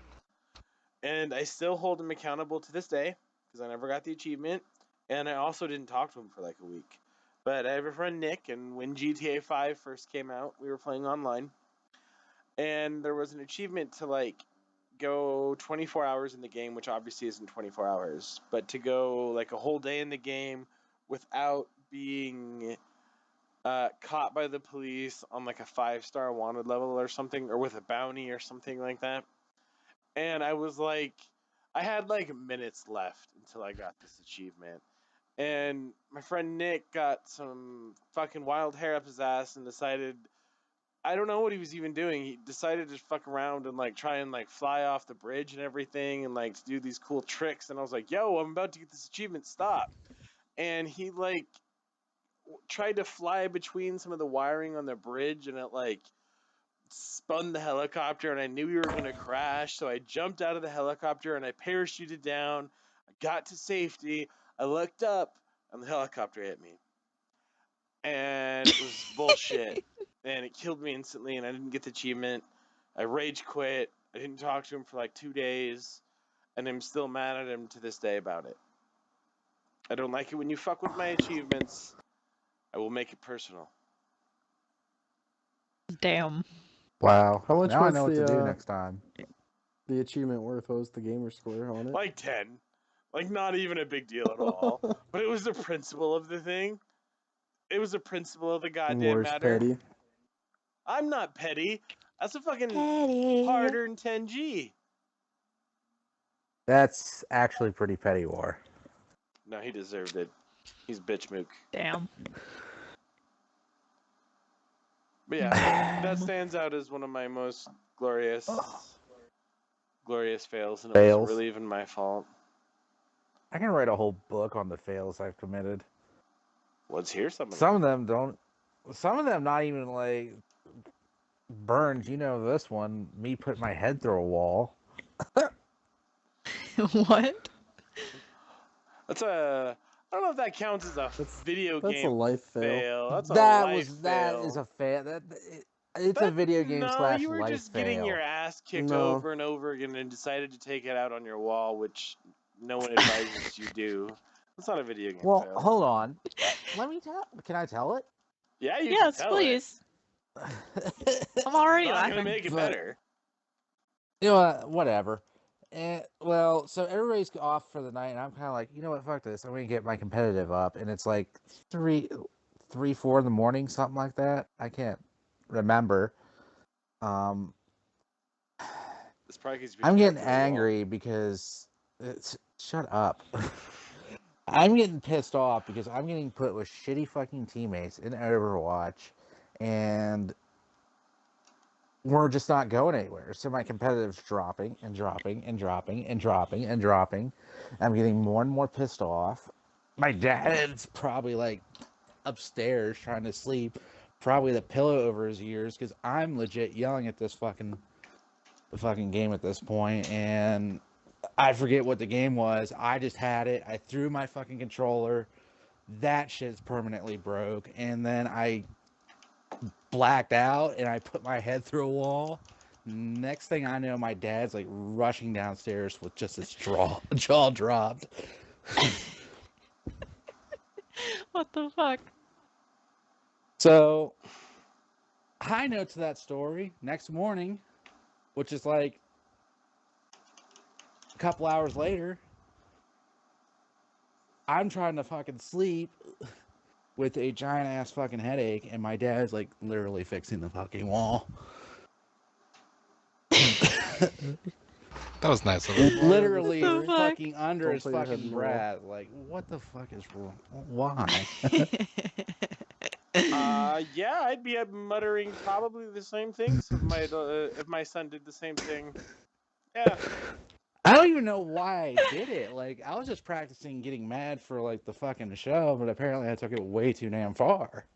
And I still hold him accountable to this day, because I never got the achievement, and I also didn't talk to him for like a week. But I have a friend, Nick, and when GTA 5 first came out, we were playing online, and there was an achievement to like go 24 hours in the game, which obviously isn't 24 hours, but to go like a whole day in the game without being caught by the police on like a 5-star wanted level or something, or with a bounty or something like that. And I was like, I had like minutes left until I got this achievement. And my friend Nick got some fucking wild hair up his ass and decided, I don't know what he was even doing. He decided to fuck around and like try and like fly off the bridge and everything and like do these cool tricks. And I was like, yo, I'm about to get this achievement, stop. And he like tried to fly between some of the wiring on the bridge, and it like spun the helicopter, and I knew we were going to crash, so I jumped out of the helicopter and I parachuted down. I got to safety. I looked up and the helicopter hit me, and it was bullshit. And it killed me instantly, and I didn't get the achievement. I rage quit. I didn't talk to him for like 2 days, and I'm still mad at him to this day about it. I don't like it when you fuck with my achievements. I will make it personal. Damn. Wow. How much Now I was know what to do the next time. the achievement worth? What was the gamer score on it? Like 10. Like, not even a big deal at all. But it was the principle of the thing. It was the principle of the goddamn War's matter. petty. I'm not petty. That's a fucking Petty. hard-earned 10G. That's actually pretty petty, War. No, he deserved it. He's bitch mook. Damn. But yeah, that stands out as one of my most glorious fails, and it wasn't really even my fault. I can write a whole book on the fails I've committed. Let's hear some of them. Some of them don't. Some of them not even like burned. You know this one. Me put my head through a wall. What? That's a... I don't know if that counts as a video game That's a life fail. fail. That's a That life was fail. a fail. It's a video game no, slash you were life just fail. getting your ass kicked No. over and over again and decided to take it out on your wall, which no one advises you do. That's not a video game Well, fail. hold on. Let me tell. Can I tell it? Yeah, you Yes, can tell please. I'm already It. Not gonna laughing. make it But- better. You know, whatever. Well, so everybody's off for the night, and I'm kind of like, you know what, fuck this. I'm gonna get my competitive up, and it's like 3, 4 in the morning, something like that. I can't remember. It's probably 'cause I'm getting back to the wall. angry because shut up. I'm getting pissed off because I'm getting put with shitty fucking teammates in Overwatch, and we're just not going anywhere. So my competitive's dropping and dropping and dropping and dropping and dropping. I'm getting more and more pissed off. My dad's probably like upstairs trying to sleep, probably the pillow over his ears because I'm legit yelling at this fucking fucking game at this point, and I forget what the game was. I just had it. I threw my fucking controller. That shit's permanently broke, and then I blacked out, and I put my head through a wall. Next thing I know, my dad's like rushing downstairs with just his jaw dropped. What the fuck? So, high note to that story, next morning, which is like a couple hours later, I'm trying to fucking sleep with a giant ass fucking headache, and my dad's like literally fixing the fucking wall. That was nice of him. Literally What the fuck? fucking under Don't his put your head fucking in the wall. breath. Like, what the fuck is wrong? Why? Yeah, I'd be muttering probably the same things if my son did the same thing. Yeah. I don't even know why I did it. Like, I was just practicing getting mad for like the fucking show, but apparently I took it way too damn far.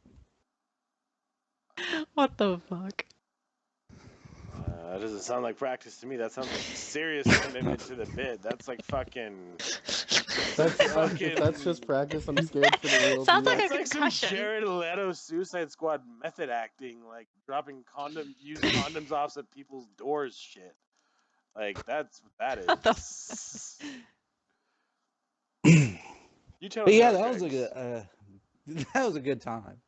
What the fuck? That doesn't sound like practice to me. That sounds like serious commitment to the bit. That's like fucking. If that's just practice, I'm scared for the real Sounds deal. like a That's like some concussion. Jared Leto Suicide Squad method acting, like dropping used condoms off at people's doors, shit. Like that's what that What the is. You tell But us. yeah, how it that was a goes. good. That was a good time.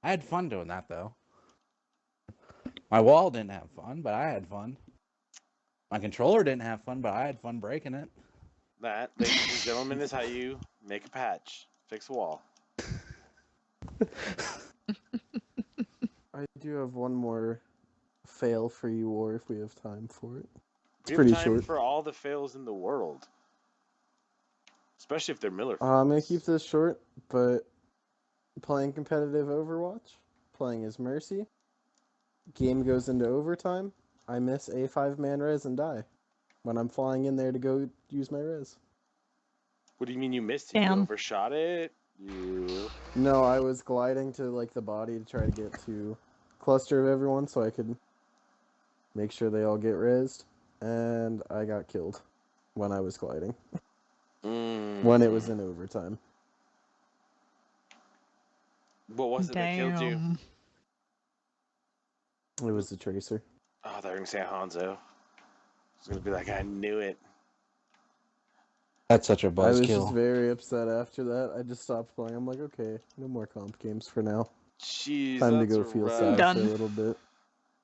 I had fun doing that though. My wall didn't have fun, but I had fun. My controller didn't have fun, but I had fun breaking it. That, ladies and gentlemen, is how you make a patch, fix a wall. I do have one more fail for you, or if we have time for it. It's We have pretty time short. for all the fails in the world, especially if they're Miller. I'm gonna fails. keep this short, but playing competitive Overwatch, playing as Mercy, game goes into overtime, I miss a 5-man res and die when I'm flying in there to go use my res. What do you mean you missed it? You Damn. overshot it? You... No, I was gliding to like the body to try to get to cluster of everyone so I could make sure they all get rezzed, and I got killed when I was gliding. When it was in overtime. What was it that killed you? Damn. It was the Tracer. Oh, I thought you were going to say Hanzo. I was going to be like, I knew it. That's such a I was just buzzkill. very upset after that. I just stopped playing. I'm like, okay, no more comp games for now. Jeez, Time to that's go feel rough. sad Done. for a little bit.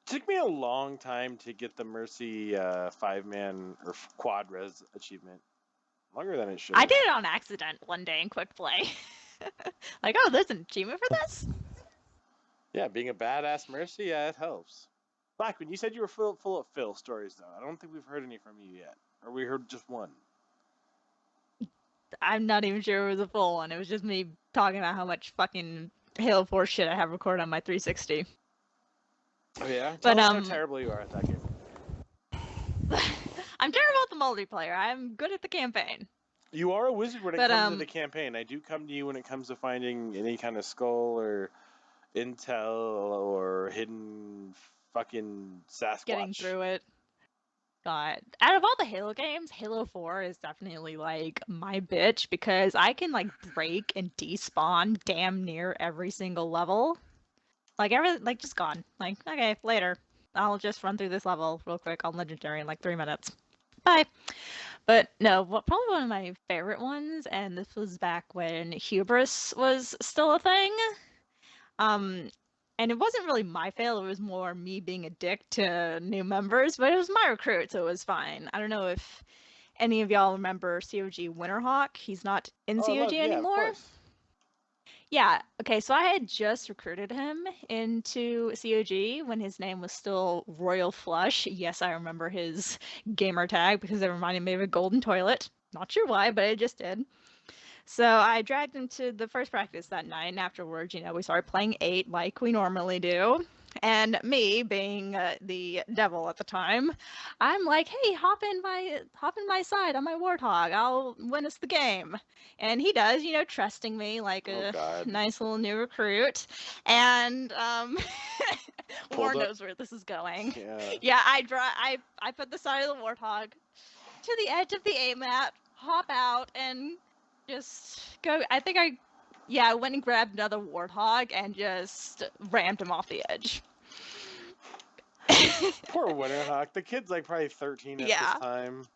Took me a long time to get the Mercy 5-man or quad res achievement. Longer than it should. I did it on accident one day in quick play. Like, oh, there's an achievement for this? Yeah, being a badass Mercy, yeah, it helps. Blackman, you said you were full of Phil stories, though. I don't think we've heard any from you yet. Or we heard just one. I'm not even sure it was a full one. It was just me talking about how much fucking Halo 4 shit I have recorded on my 360. Oh, yeah? But, Tell us how terrible you are at that game. I'm terrible at the multiplayer. I'm good at the campaign. You are a wizard when it But, comes to the campaign. I do come to you when it comes to finding any kind of skull or intel or hidden fucking Sasquatch. Getting through it. God. Out of all the Halo games, Halo 4 is definitely, like, my bitch, because I can, like, break and despawn damn near every single level. Like, just gone. Like, okay, later. I'll just run through this level real quick on Legendary in, like, 3 minutes. Bye! But, no, probably one of my favorite ones, and this was back when Hubris was still a thing. And it wasn't really my fail, it was more me being a dick to new members, but it was my recruit, so it was fine. I don't know if any of y'all remember COG Winterhawk. He's not in COG anymore. Yeah, of course. Yeah, okay, so I had just recruited him into COG when his name was still Royal Flush. Yes, I remember his gamer tag because it reminded me of a golden toilet. Not sure why, but it just did. So I dragged him to the first practice that night, and afterwards, we started playing 8 like we normally do. And me, being the devil at the time, I'm like, "Hey, hop in my side on my warthog. I'll win us the game." And he does, trusting me like Oh a God. nice little new recruit. And Pulled Warren up. knows where this is going. Yeah. Yeah, I put the side of the warthog to the edge of the A mat, hop out, and just go. I went and grabbed another warthog and just rammed him off the edge. Poor Winterhawk. The kid's like probably 13 at Yeah. this time.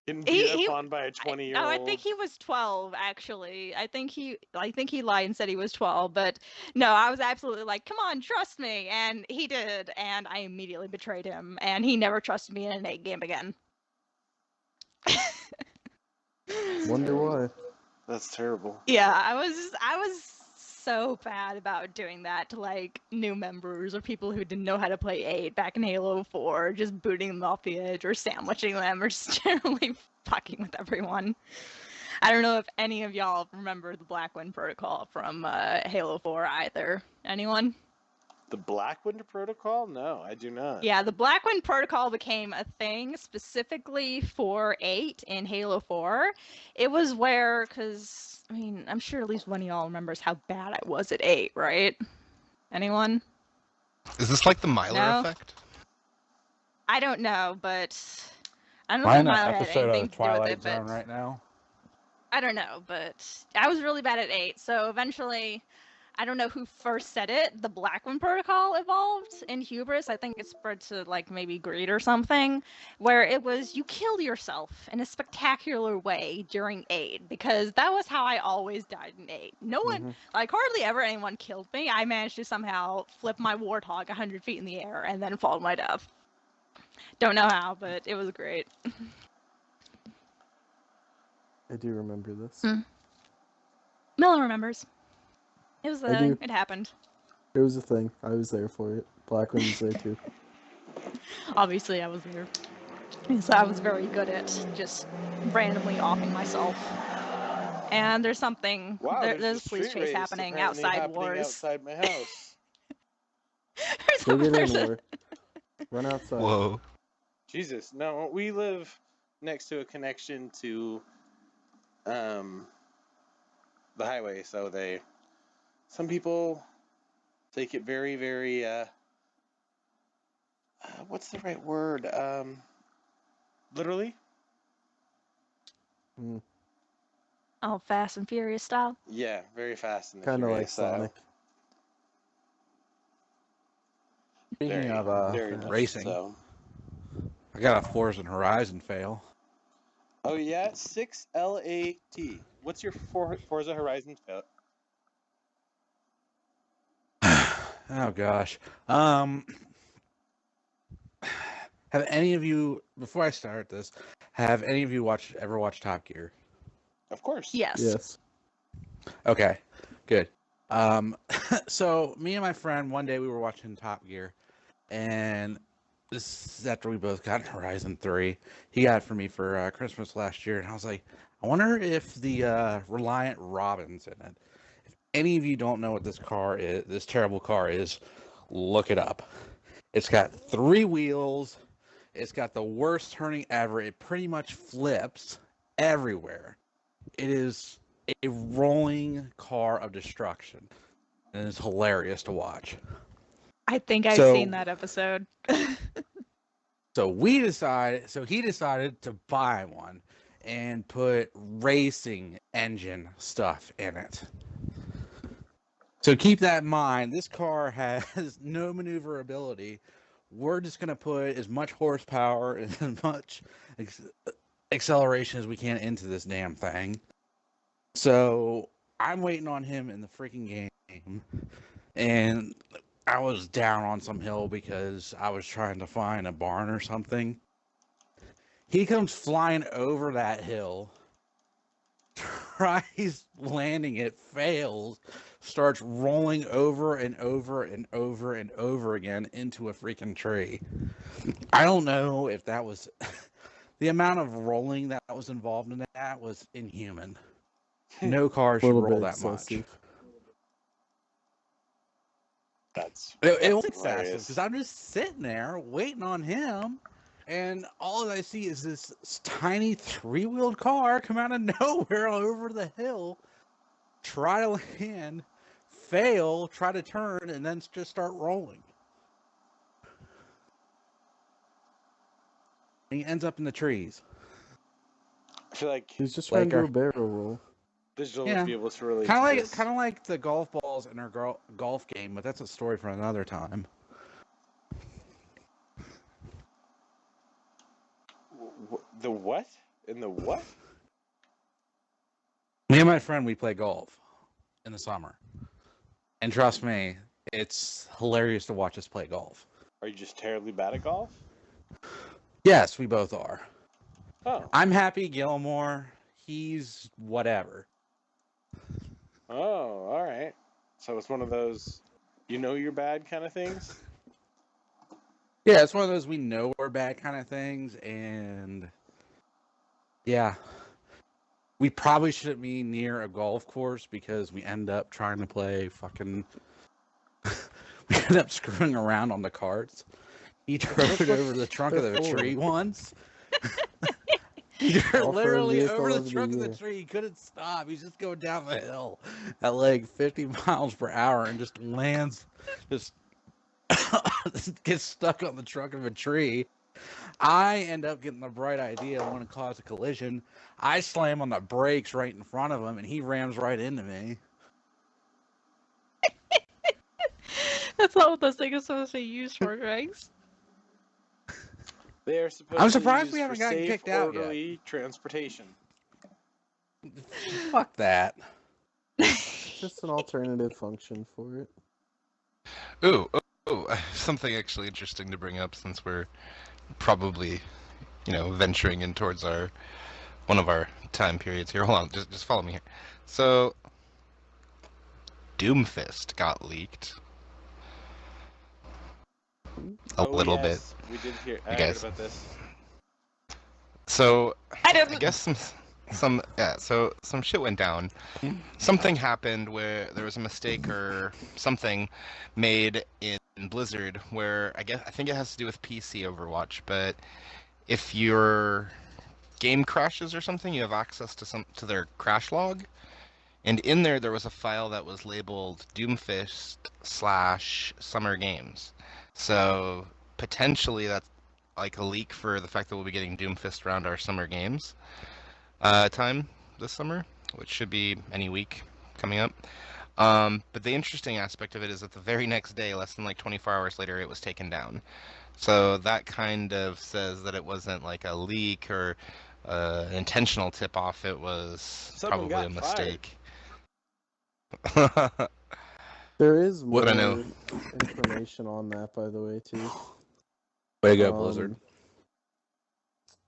Getting beat He up on by a 20-year-old. No, I think he was 12 actually. I think he lied and said he was 12, but no, I was absolutely like, "Come on, trust me." And he did, and I immediately betrayed him, and he never trusted me in an 8 game again. Wonder why. That's terrible. Yeah, I was so bad about doing that to like new members or people who didn't know how to play 8 back in Halo 4, just booting them off the edge or sandwiching them or just generally fucking with everyone. I don't know if any of y'all remember the Blackwind Protocol from Halo 4 either. Anyone? The Blackwind Protocol? No, I do not. Yeah, the Blackwind Protocol became a thing specifically for 8 in Halo 4. It was where, because, I mean, I'm sure at least one of y'all remembers how bad I was at 8, right? Anyone? Is this like the Myler No? effect? I don't know, but I don't Am I think in an Myler had episode anything of to do with Twilight it, Zone but right now? I don't know, but I was really bad at 8, so eventually, I don't know who first said it, the Blackwind Protocol evolved in Hubris. I think it spread to, like, maybe Greed or something, where it was you kill yourself in a spectacular way during 8, because that was how I always died in 8. No one, like, hardly ever anyone killed me. I managed to somehow flip my Warthog 100 feet in the air and then fall to my death. Don't know how, but it was great. I do remember this. Miller remembers. It was I do. it happened. It was a thing. I was there for it. Blackwind was there too. Obviously, I was there. So I was very good at just randomly offing myself. And there's something. Wow, There's a a police street chase race happening apparently outside happening Wars. outside my house. Go get in, War. Run outside. Whoa. Jesus, no, we live next to a connection to the highway, so some people take it very, very what's the right word? Literally? Oh, Fast and Furious style? Yeah, very fast and Kind of like furious style. Sonic. Speaking of very much racing, so. I got a Forza Horizon fail. Oh yeah, 6L8T. What's your Forza Horizon fail? Oh gosh. Have any of you, before I start this, have any of you ever watched Top Gear? Of course. Yes. Yes. Okay, good. So me and my friend, one day we were watching Top Gear, and this is after we both got Horizon 3. He got it for me for Christmas last year, and I was like, I wonder if the Reliant Robin's in it. If any of you don't know what this car is, this terrible car is, look it up. It's got 3 wheels. It's got the worst turning ever. It pretty much flips everywhere. It is a rolling car of destruction, and it's hilarious to watch. I think I've So- seen that episode. So he decided to buy one and put racing engine stuff in it. So keep that in mind. This car has no maneuverability. We're just going to put as much horsepower and as much acceleration as we can into this damn thing. So I'm waiting on him in the freaking game, and I was down on some hill because I was trying to find a barn or something. He comes flying over that hill, tries landing it, fails, starts rolling over and over and over and over again into a freaking tree. I don't know if that was the amount of rolling that was involved in that was inhuman. No car should Little roll bit that much. excessive. That's It was excessive hilarious. because I'm just sitting there waiting on him, and all I see is this tiny 3-wheeled car come out of nowhere over the hill, try to land, fail, try to turn, and then just start rolling. And he ends up in the trees. I feel like He's just trying to do a barrel roll. digital Yeah. would be able to relate Kind to of like this. the golf balls in our golf game, but that's a story for another time. The what? In the what? Me and my friend, we play golf in the summer. And trust me, it's hilarious to watch us play golf. Are you just terribly bad at golf? Yes, we both are. Oh. I'm Happy Gilmore. He's whatever. Oh, all right. So it's one of those, you know you're bad kind of things? Yeah, it's one of those we know we're bad kind of things. And yeah, we probably shouldn't be near a golf course because we end up trying to play fucking... we end up screwing around on the carts. He drove it over the trunk of the tree once. He drove literally over the trunk of the tree. He couldn't stop. He's just going down the hill at like 50 miles per hour and just lands, just gets stuck on the trunk of a tree. I end up getting the bright idea. I want to cause a collision. I slam on the brakes right in front of him, and he rams right into me. That's not what those things are supposed to be used for, Rex. They are supposed I'm to surprised use we haven't for gotten safe, kicked out yet. orderly transportation. Fuck that. Just an alternative function for it. Ooh, something actually interesting to bring up since we're probably, venturing in towards one of our time periods here. Hold on, just follow me here. So, Doomfist got leaked. A little bit. We did hear. I Okay. heard about this. So, I didn't. I guess some shit went down. Something happened where there was a mistake or something made in Blizzard where I think it has to do with PC Overwatch, but if your game crashes or something, you have access to their crash log. And in there was a file that was labeled Doomfist/Summer Games. So potentially that's like a leak for the fact that we'll be getting Doomfist around our Summer Games time this summer, which should be any week coming up. But the interesting aspect of it is that the very next day, less than like 24 hours later, it was taken down. So that kind of says that it wasn't like a leak or an intentional tip-off. It was Someone probably a got mistake. There is more What I know. information on that, by the way, too. Way to go, Blizzard.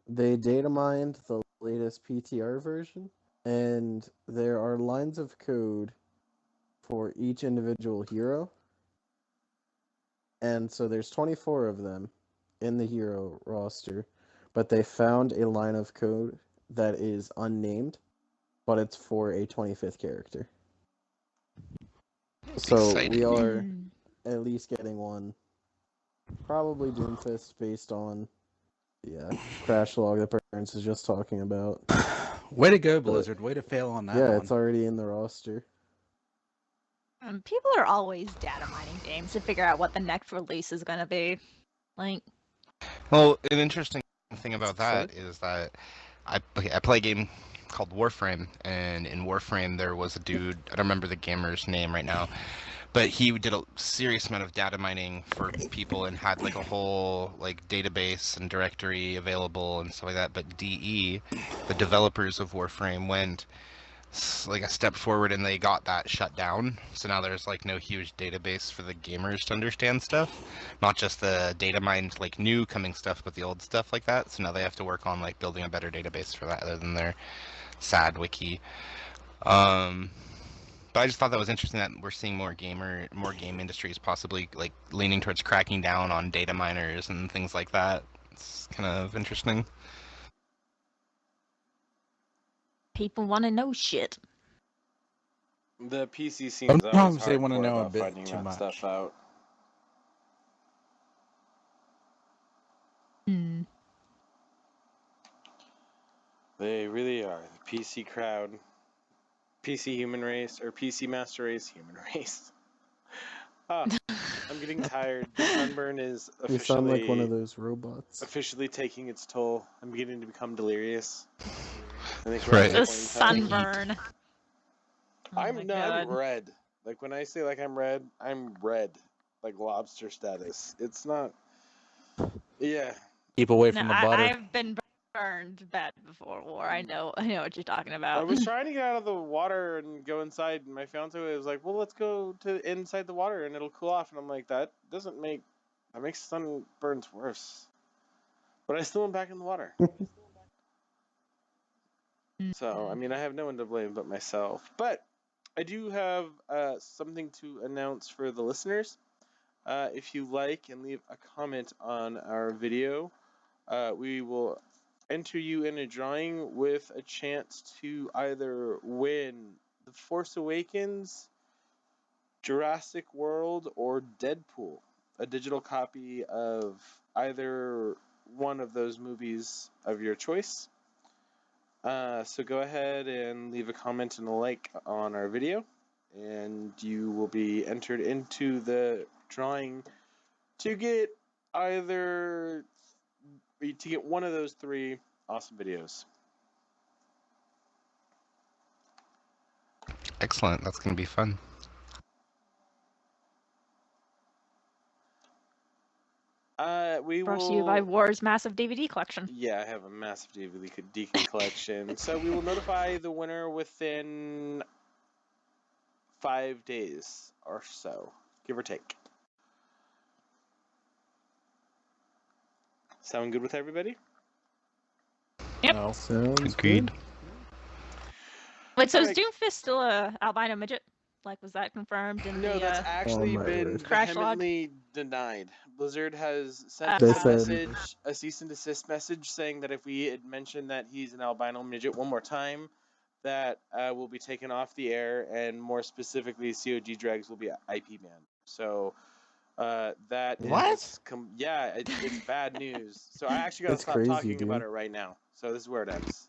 They data mined the latest PTR version, and there are lines of code for each individual hero. And so there's 24 of them in the hero roster, but they found a line of code that is unnamed, but it's for a 25th character. So Exciting. we are at least getting one. Probably Doomfist based on the crash log that Burns is just talking about. Way to go, Blizzard. Way to fail on that one. It's already in the roster. People are always data mining games to figure out what the next release is going to be. Like, Well, an interesting thing about that is that I play a game called Warframe, and in Warframe there was a dude, I don't remember the gamer's name right now, but he did a serious amount of data mining for people and had like a whole like database and directory available and stuff like that. But DE, the developers of Warframe, went like a step forward and they got that shut down. So now there's like no huge database for the gamers to understand stuff, not just the data mined like new coming stuff, but the old stuff like that. So now they have to work on like building a better database for that other than their sad wiki. But I just thought that was interesting that we're seeing more game industries possibly like leaning towards cracking down on data miners and things like that. It's kind of interesting. people want to know shit. The PC scene's always Sometimes they want to hardcore know a about bit finding too that much. stuff out. Hmm. They really are. The PC crowd. PC human race, or PC master race human race. Ah, I'm getting tired. The sunburn is You sound like one of officially those robots. taking its toll. I'm beginning to become delirious. I think we're Right. at that The point in time. sunburn. Oh my I'm God. red. Like when I say like I'm red, like lobster status. It's not. Yeah, Keep away No, from the butter. I've been burned bad before war. I know what you're talking I about. was trying to get out of the water and go inside, and my fiance was like, "Well, let's go to inside the water and it'll cool off." And I'm like, "That makes sunburns worse." But I still went back in the water. So I mean, I have no one to blame but myself. But I do have something to announce for the listeners. If you like and leave a comment on our video, we will enter you in a drawing with a chance to either win The Force Awakens, Jurassic World, or Deadpool, a digital copy of either one of those movies of your choice. So go ahead and leave a comment and a like on our video, and you will be entered into the drawing to get one of those 3 awesome videos. Excellent. That's going to be fun. Brought to you by War's massive DVD collection. Yeah, I have a massive DVD collection. So we will notify the winner within 5 days or so, give or take. Sound good with everybody? Yep. No. Sounds Agreed. good. Wait, so Alright. is Doomfist still a albino midget? Like, was that confirmed in No, the that's actually my been word. Crash log? vehemently denied. Blizzard has sent They us said- a cease and desist message saying that if we had mentioned that he's an albino midget one more time, that will be taken off the air, and more specifically, COG Dregs will be IP banned. So that What? is it's bad news. So I actually got to That's stop crazy, talking dude. about it right now. So this is where it ends.